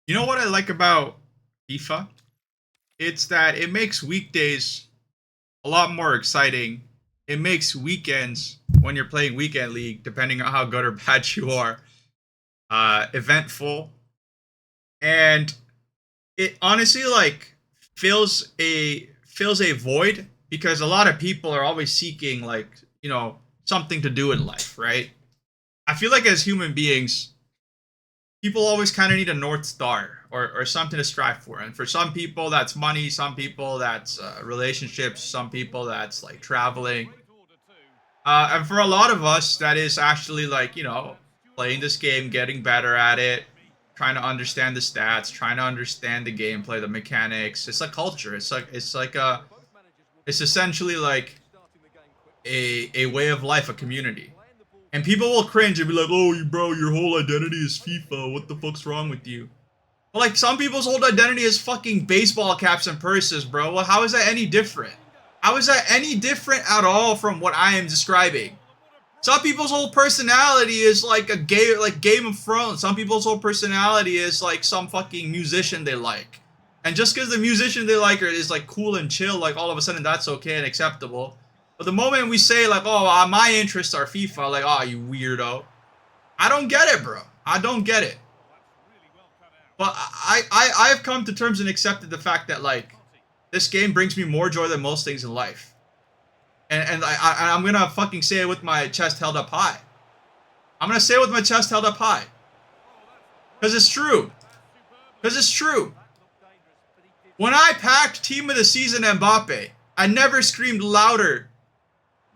You know what I like about FIFA? It's that it makes weekdays a lot more exciting. It makes weekends when you're playing weekend league, depending on how good or bad you are, eventful. And it honestly like fills a void because a lot of people are always seeking something to do in life, right? I feel like as human beings, people always kind of need a north star or something to strive for, and for some people that's money, some people that's relationships, some people that's like traveling, and for a lot of us that is actually playing this game, getting better at it, trying to understand the stats, trying to understand the gameplay, the mechanics. It's a culture. It's essentially like a way of life, a community. And people will cringe and be like, "Oh, you bro, your whole identity is FIFA. What the fuck's wrong with you?" But like some people's whole identity is fucking baseball caps and purses, bro. Well, how is that any different? How is that any different at all from what I am describing? Some people's whole personality is like like Game of Thrones. Some people's whole personality is like some fucking musician they like. And just because the musician they like is like cool and chill, like all of a sudden that's okay and acceptable. But the moment we say like, "Oh, my interests are FIFA," like, "Oh, you weirdo," I don't get it, bro. I don't get it. But I have come to terms and accepted the fact that like this game brings me more joy than most things in life. And I'm gonna fucking say it with my chest held up high. I'm gonna say it with my chest held up high. Because it's true. Because it's true. When I packed Team of the Season Mbappe, I never screamed louder.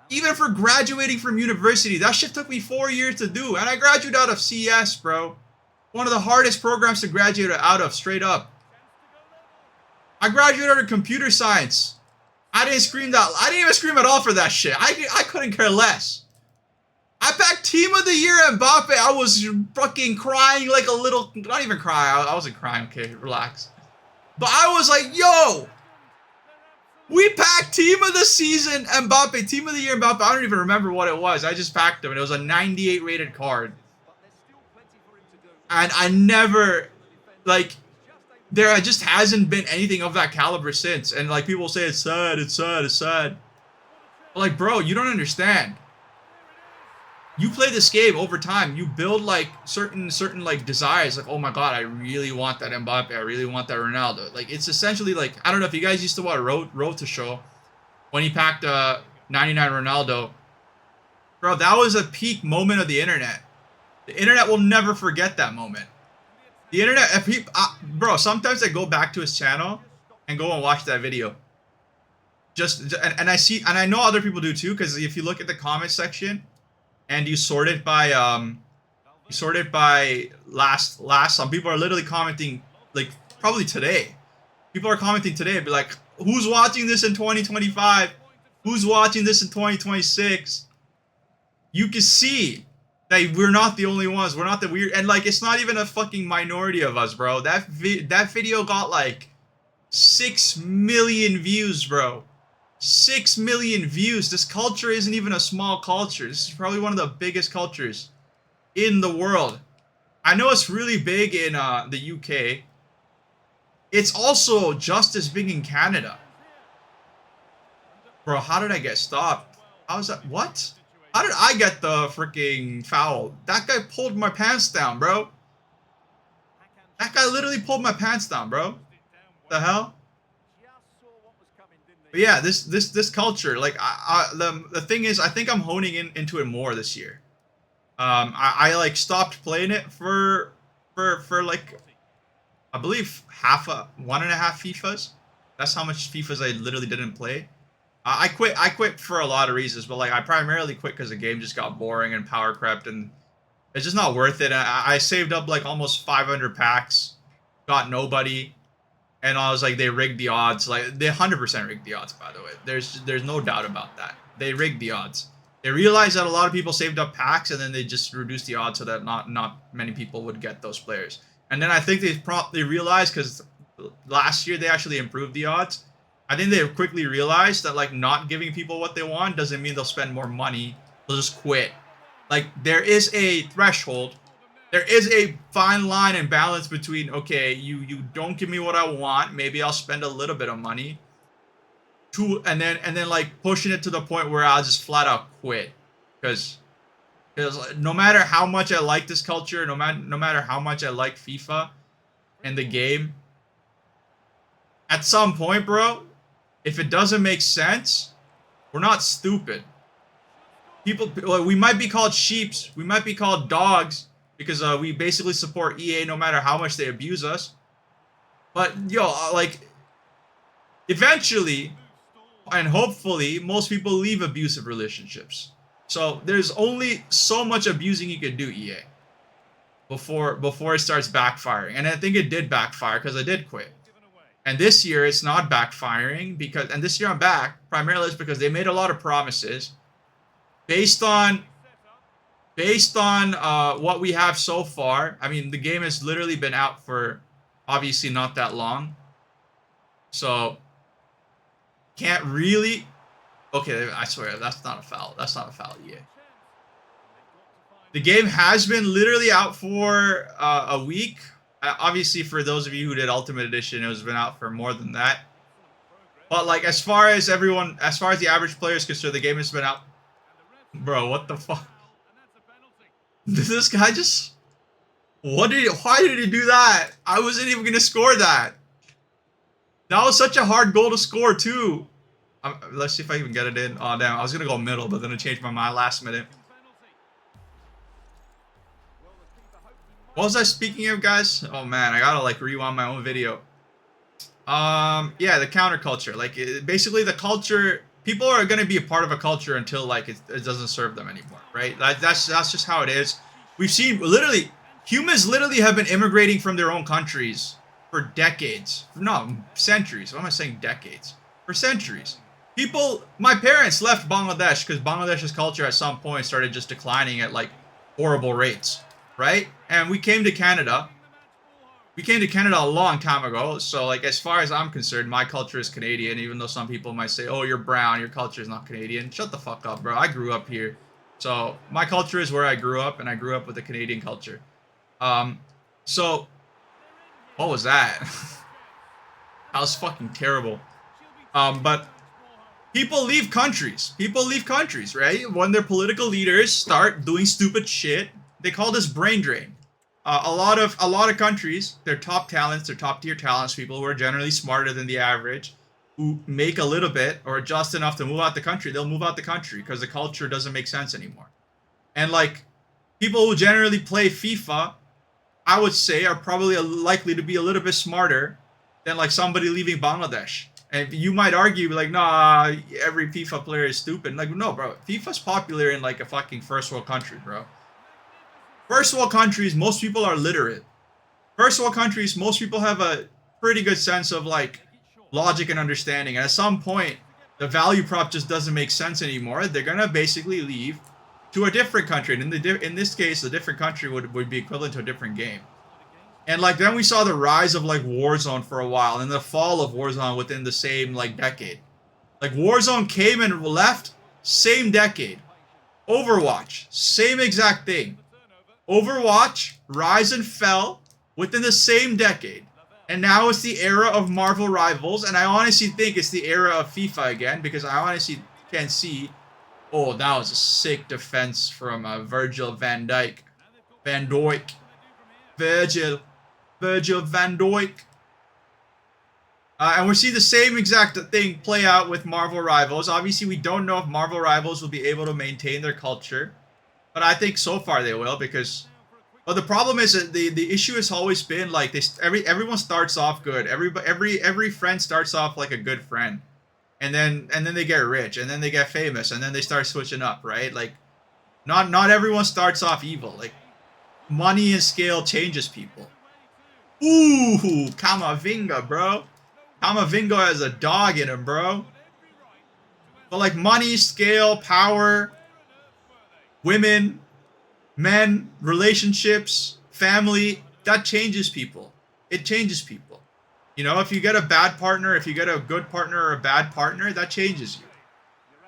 Even for graduating from university, that shit took me 4 years to do. And I graduated out of CS, bro. One of the hardest programs to graduate out of, straight up. I graduated out of computer science. I didn't even scream at all for that shit. I couldn't care less. I packed Team of the Year Mbappe. I was fucking crying like a little... Not even crying. I wasn't crying. Okay, relax. But I was like, yo... We packed Team of the Season Mbappe. Team of the Year Mbappe. I don't even remember what it was. I just packed him. And it was a 98 rated card. And I never... Like... There just hasn't been anything of that caliber since. And like people say it's sad, it's sad, it's sad. But like, bro, you don't understand. You play this game over time. You build like certain like desires. Like, oh my god, I really want that Mbappe. I really want that Ronaldo. Like it's essentially like, I don't know if you guys used to watch Road to Show when he packed 99 Ronaldo. Bro, that was a peak moment of the internet. The internet will never forget that moment. The internet, bro, sometimes I go back to his channel and go and watch that video. And I know other people do too, because if you look at the comment section and you sort it by last, some people are literally commenting like probably today. People are commenting today and be like, "Who's watching this in 2025? Who's watching this in 2026?" You can see that we're not the only ones. We're not the weird, and like it's not even a fucking minority of us, bro. That video got like 6 million views, bro. 6 million views. This culture isn't even a small culture. This is probably one of the biggest cultures in the world. I know it's really big in the UK. It's also just as big in Canada. Bro, how did I get stopped? How is that? What? How did I get the freaking foul? That guy pulled my pants down, bro. That guy literally pulled my pants down, bro. The hell? But yeah, this culture, like the thing is, I think I'm honing into it more this year. I like stopped playing it for like I believe 1.5 FIFAs. That's how much FIFAs I literally didn't play. I quit for a lot of reasons, but like I primarily quit because the game just got boring and power crept, and it's just not worth it. I saved up like almost 500 packs, got nobody, and I was like, they rigged the odds. Like they 100% rigged the odds, by the way. There's no doubt about that. They rigged the odds. They realized that a lot of people saved up packs, and then they just reduced the odds so that not many people would get those players. And then I think they realized, because last year they actually improved the odds. I think they quickly realized that like not giving people what they want doesn't mean they'll spend more money. They'll just quit. Like there is a threshold there is a fine line and balance between, okay, you don't give me what I want, maybe I'll spend a little bit of money, and then like pushing it to the point where I'll just flat out quit, because no matter how much I like this culture, no matter how much I like FIFA and the game, at some point, bro, if it doesn't make sense, we're not stupid. People, we might be called sheeps, we might be called dogs, because we basically support EA no matter how much they abuse us. But yo, like, eventually, and hopefully, most people leave abusive relationships. So there's only so much abusing you can do, EA, before it starts backfiring. And I think it did backfire, because I did quit. And this year it's not backfiring, and this year I'm back primarily is because they made a lot of promises based on what we have so far. I mean, the game has literally been out for obviously not that long, so can't really. Okay, I swear that's not a foul. That's not a foul. Yeah. The game has been literally out for a week. Obviously, for those of you who did Ultimate Edition, it has been out for more than that. But like, as far as the average player is concerned, the game has been out. Bro, what the fuck? Did this guy just? Why did he do that? I wasn't even gonna score that. That was such a hard goal to score too. Let's see if I can get it in. Oh damn, I was gonna go middle, but then I changed my mind last minute. What was I speaking of, guys? Oh man, I gotta like rewind my own video. Yeah, the counterculture. Like, basically the culture. People are gonna be a part of a culture until like it doesn't serve them anymore, right? That's just how it is. We've seen literally humans literally have been immigrating from their own countries for decades, no, centuries. What am I saying? Decades. For centuries. People, my parents left Bangladesh because Bangladesh's culture at some point started just declining at like horrible rates, right? And we came to Canada. We came to Canada a long time ago, so like as far as I'm concerned, my culture is Canadian, even though some people might say, oh, you're brown, your culture is not Canadian. Shut the fuck up, bro. I grew up here. So my culture is where I grew up, and I grew up with the Canadian culture. So what was that? That was fucking terrible. But people leave countries. People leave countries, right? When their political leaders start doing stupid shit, they call this brain drain. A lot of countries, their top talents, their top tier talents, people who are generally smarter than the average, who make a little bit or just enough to move out the country, they'll move out the country because the culture doesn't make sense anymore. And like, people who generally play FIFA, I would say, are probably likely to be a little bit smarter than like somebody leaving Bangladesh. And you might argue like, nah, every FIFA player is stupid. Like, no, bro, FIFA's popular in like a fucking first world country, bro. First world countries, most people are literate. First world countries, most people have a pretty good sense of like logic and understanding. And at some point, the value prop just doesn't make sense anymore. They're gonna basically leave to a different country. And in this case, a different country would be equivalent to a different game. And like then we saw the rise of like Warzone for a while, and the fall of Warzone within the same like decade. Like Warzone came and left, same decade. Overwatch, same exact thing. Overwatch, rise and fell within the same decade. And now it's the era of Marvel Rivals, and I honestly think it's the era of FIFA again, because I honestly can see, oh, that was a sick defense from Virgil van Dijk. Van Dijk. Virgil van Dijk. And we're seeing the same exact thing play out with Marvel Rivals. Obviously, we don't know if Marvel Rivals will be able to maintain their culture. But I think so far they will, because... But the problem is that the issue has always been like everyone starts off good. Every friend starts off like a good friend, and then they get rich, and then they get famous, and then they start switching up, right? Like, not everyone starts off evil. Like, money and scale changes people. Ooh, Kamavinga, bro. Kamavinga has a dog in him, bro. But like money, scale, power, women, men, relationships, family, that changes people. It changes people. You know, if you get a bad partner, if you get a good partner or a bad partner, that changes you.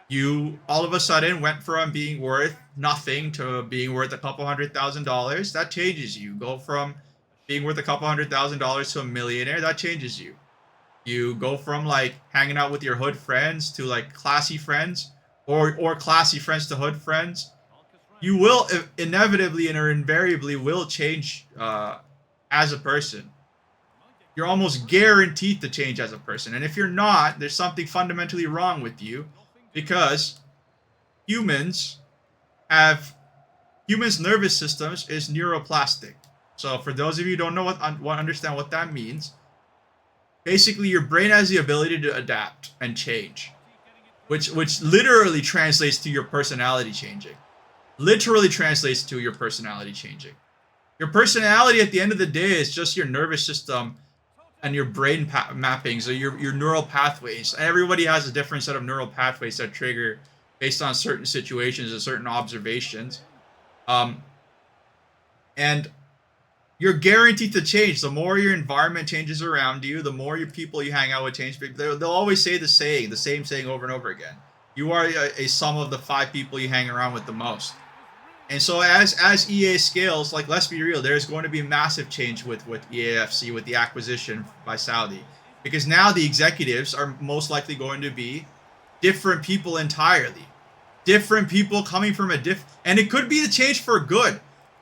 You all of a sudden went from being worth nothing to being worth a couple $100,000. That changes you. Go from being worth a couple $100,000 to a millionaire. That changes you. You go from like hanging out with your hood friends to like classy friends, or classy friends to hood friends. You will inevitably and or invariably will change as a person. You're almost guaranteed to change as a person. And if you're not, there's something fundamentally wrong with you, because humans have humans' nervous systems is neuroplastic. So for those of you who don't know what understand what that means, basically your brain has the ability to adapt and change, which literally translates to your personality changing. Literally translates to your personality changing. Your personality at the end of the day is just your nervous system and your brain mappings, or your neural pathways. Everybody has a different set of neural pathways that trigger based on certain situations and certain observations. And you're guaranteed to change. The more your environment changes around you, the more your people you hang out with change. They'll always say the same saying over and over again. You are a sum of the 5 people you hang around with the most. And so as EA scales, like, let's be real, there's going to be massive change with EAFC, with the acquisition by Saudi. Because now the executives are most likely going to be different people entirely. Different people coming from and it could be the change for good.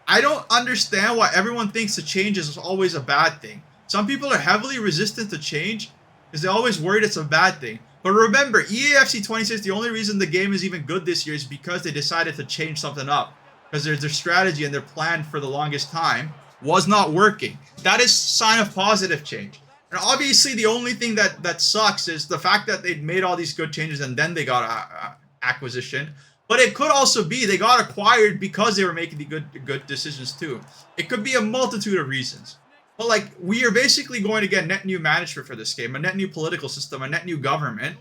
I don't understand why everyone thinks the change is always a bad thing. Some people are heavily resistant to change because they're always worried it's a bad thing. But remember, EAFC 26, the only reason the game is even good this year is because they decided to change something up. Because their strategy and their plan for the longest time was not working. That is a sign of positive change. And obviously the only thing that sucks is the fact that they made all these good changes and then they got acquisition. But it could also be they got acquired because they were making the good decisions too. It could be a multitude of reasons. But like, we are basically going to get net new management for this game, a net new political system, a net new government.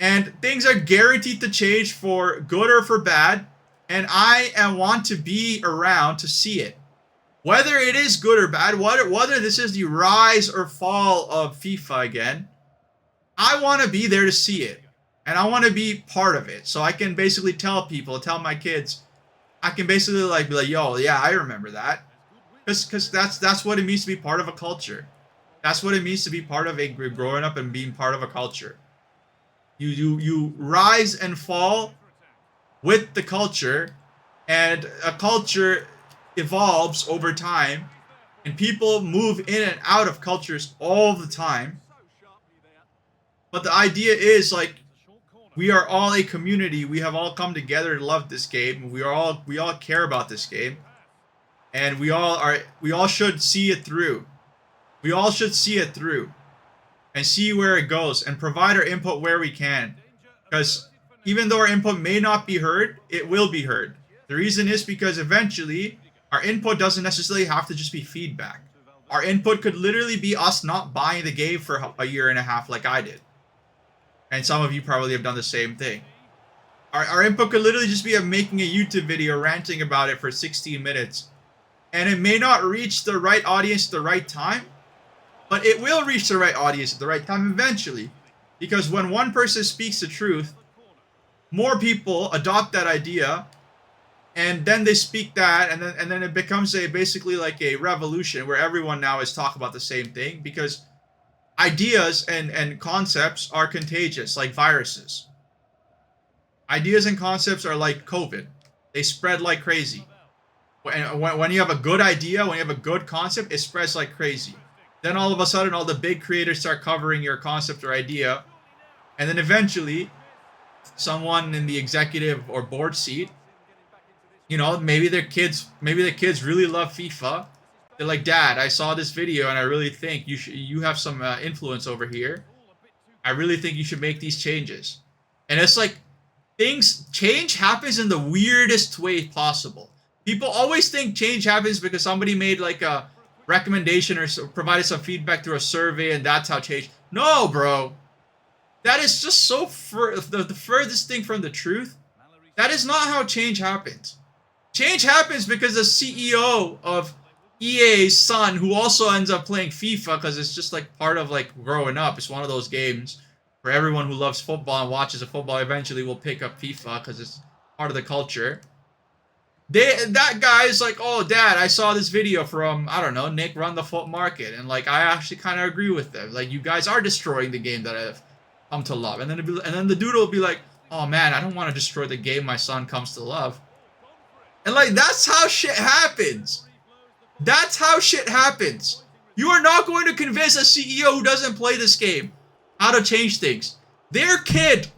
And things are guaranteed to change for good or for bad. And I want to be around to see it. Whether it is good or bad, whether this is the rise or fall of FIFA again, I want to be there to see it. And I want to be part of it. So I can basically tell my kids, I can basically like be like, yo, yeah, I remember that. Because that's what it means to be part of a culture. That's what it means to be part of growing up and being part of a culture. You rise and fall with the culture, and a culture evolves over time, and people move in and out of cultures all the time. But the idea is, like, we are all a community. We have all come together to love this game. We all care about this game, and we all should see it through. We all should see it through and see where it goes and provide our input where we can, because even though our input may not be heard, it will be heard. The reason is because eventually our input doesn't necessarily have to just be feedback. Our input could literally be us not buying the game for a year and a half like I did. And some of you probably have done the same thing. Our input could literally just be making a YouTube video ranting about it for 16 minutes. And it may not reach the right audience at the right time, but it will reach the right audience at the right time eventually. Because when one person speaks the truth, more people adopt that idea, and then they speak that, and then it becomes basically like a revolution where everyone now is talking about the same thing, because ideas and concepts are contagious like viruses. Ideas and concepts are like COVID. They spread like crazy. When you have a good idea, when you have a good concept, it spreads like crazy. Then all of a sudden, all the big creators start covering your concept or idea, and then eventually someone in the executive or board seat, you know, maybe the kids really love FIFA. They're like, Dad, I saw this video and I really think you have some influence over here. I really think you should make these changes. And it's like, change happens in the weirdest way possible. People always think change happens because somebody made like a recommendation or provided some feedback through a survey and that's how change. No, bro. That is just so the furthest thing from the truth. That is not how change happens. Change happens because the CEO of EA's son, who also ends up playing FIFA because it's just like part of like growing up. It's one of those games. For everyone who loves football and watches a football eventually will pick up FIFA because it's part of the culture. That guy's like, oh, Dad, I saw this video from, I don't know, Nick Run the Foot Market, and like I actually kind of agree with them. Like, you guys are destroying the game that I've come to love. And then the dude will be like, oh man, I don't want to destroy the game my son comes to love. And like, that's how shit happens. That's how shit happens. You are not going to convince a CEO who doesn't play this game how to change things. Their kid,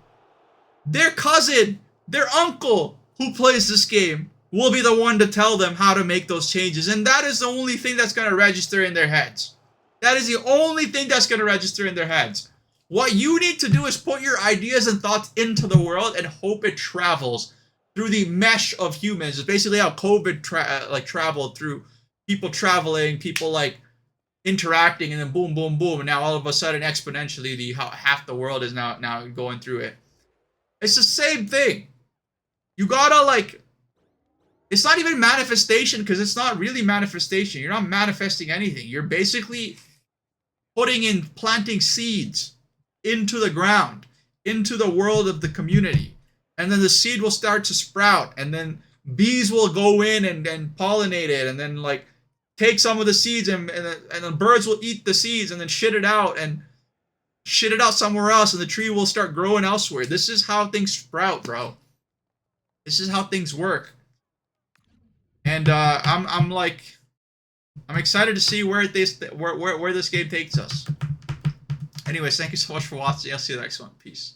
their cousin, their uncle who plays this game will be the one to tell them how to make those changes. And that is the only thing that's going to register in their heads. That is the only thing that's going to register in their heads. What you need to do is put your ideas and thoughts into the world and hope it travels through the mesh of humans. It's basically how COVID traveled through people traveling, people like interacting, and then boom, boom, boom, and now all of a sudden exponentially half the world is now going through it. It's the same thing. You gotta like, it's not even manifestation because it's not really manifestation. You're not manifesting anything. You're basically planting seeds into the ground, into the world of the community, and then the seed will start to sprout, and then bees will go in and pollinate it, and then like take some of the seeds, and then birds will eat the seeds and then shit it out somewhere else, and the tree will start growing elsewhere. This is how things sprout, bro. This is how things work. And I'm excited to see where this game takes us. Anyways, thank you so much for watching. I'll see you next one. Peace.